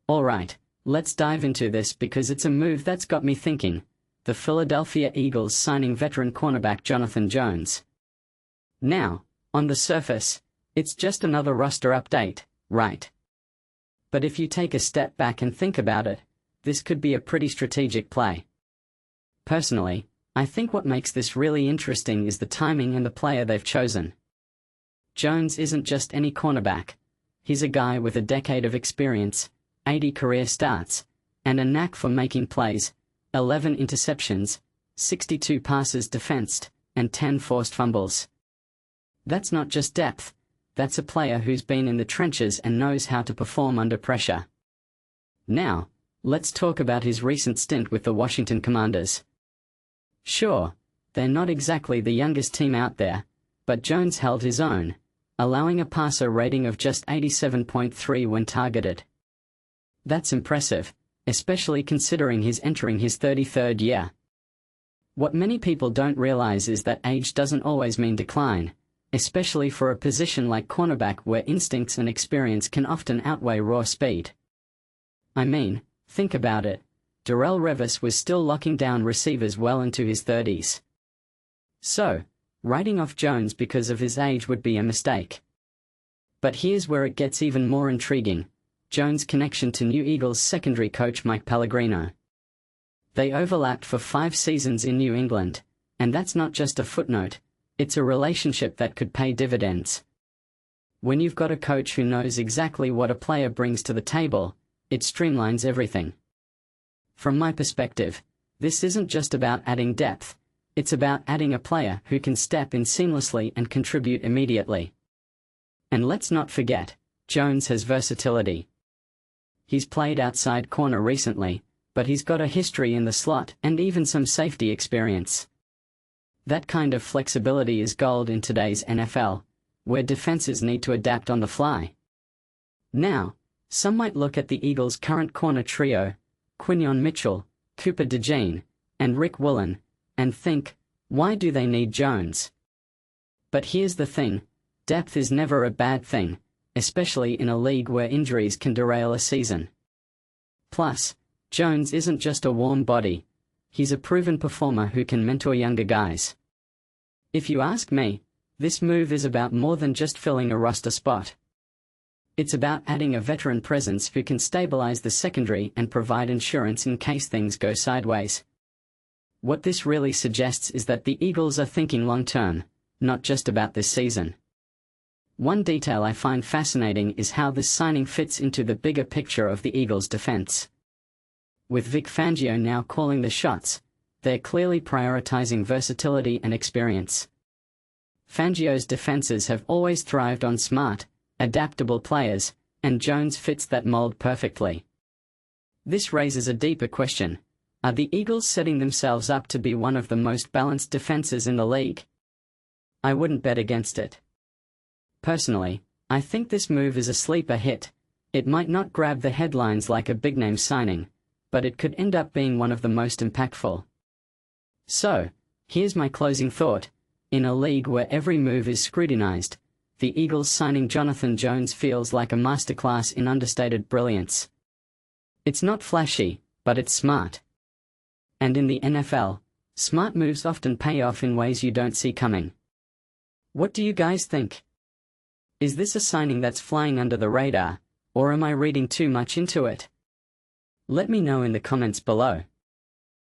Alright, let's dive into this because it's a move that's got me thinking. The Philadelphia Eagles signing veteran cornerback Jonathan Jones. Now, on the surface, it's just another roster update, right? But if you take a step back and think about it, this could be a pretty strategic play. Personally, I think what makes this really interesting is the timing and the player they've chosen. Jones isn't just any cornerback. He's a guy with a decade of experience, 80 career starts, and a knack for making plays, 11 interceptions, 62 passes defensed, and 10 forced fumbles. That's not just depth, that's a player who's been in the trenches and knows how to perform under pressure. Now, let's talk about his recent stint with the Washington Commanders. Sure, they're not exactly the youngest team out there, but Jones held his own, allowing a passer rating of just 87.3 when targeted. That's impressive, especially considering he's entering his 33rd year. What many people don't realize is that age doesn't always mean decline, especially for a position like cornerback where instincts and experience can often outweigh raw speed. I mean, think about it. Darrelle Revis was still locking down receivers well into his 30s. So, writing off Jones because of his age would be a mistake. But here's where it gets even more intriguing: Jones' connection to New Eagles secondary coach Mike Pellegrino. They overlapped for 5 seasons in New England, and that's not just a footnote, it's a relationship that could pay dividends. When you've got a coach who knows exactly what a player brings to the table, it streamlines everything. From my perspective, this isn't just about adding depth, it's about adding a player who can step in seamlessly and contribute immediately. And let's not forget, Jones has versatility. He's played outside corner recently, but he's got a history in the slot and even some safety experience. That kind of flexibility is gold in today's NFL, where defenses need to adapt on the fly. Now, some might look at the Eagles' current corner trio, Quinyon Mitchell, Cooper DeJean, and Rick Woolen, and think, why do they need Jones? But here's the thing, depth is never a bad thing, especially in a league where injuries can derail a season. Plus, Jones isn't just a warm body, he's a proven performer who can mentor younger guys. If you ask me, this move is about more than just filling a roster spot. It's about adding a veteran presence who can stabilize the secondary and provide insurance in case things go sideways. What this really suggests is that the Eagles are thinking long-term, not just about this season. One detail I find fascinating is how this signing fits into the bigger picture of the Eagles' defense. With Vic Fangio now calling the shots, they're clearly prioritizing versatility and experience. Fangio's defenses have always thrived on smart, adaptable players, and Jones fits that mold perfectly. This raises a deeper question: are the Eagles setting themselves up to be one of the most balanced defenses in the league? I wouldn't bet against it. Personally, I think this move is a sleeper hit. It might not grab the headlines like a big-name signing, but it could end up being one of the most impactful. So, here's my closing thought. In a league where every move is scrutinized, the Eagles signing Jonathan Jones feels like a masterclass in understated brilliance. It's not flashy, but it's smart. And in the NFL, smart moves often pay off in ways you don't see coming. What do you guys think? Is this a signing that's flying under the radar, or am I reading too much into it? Let me know in the comments below.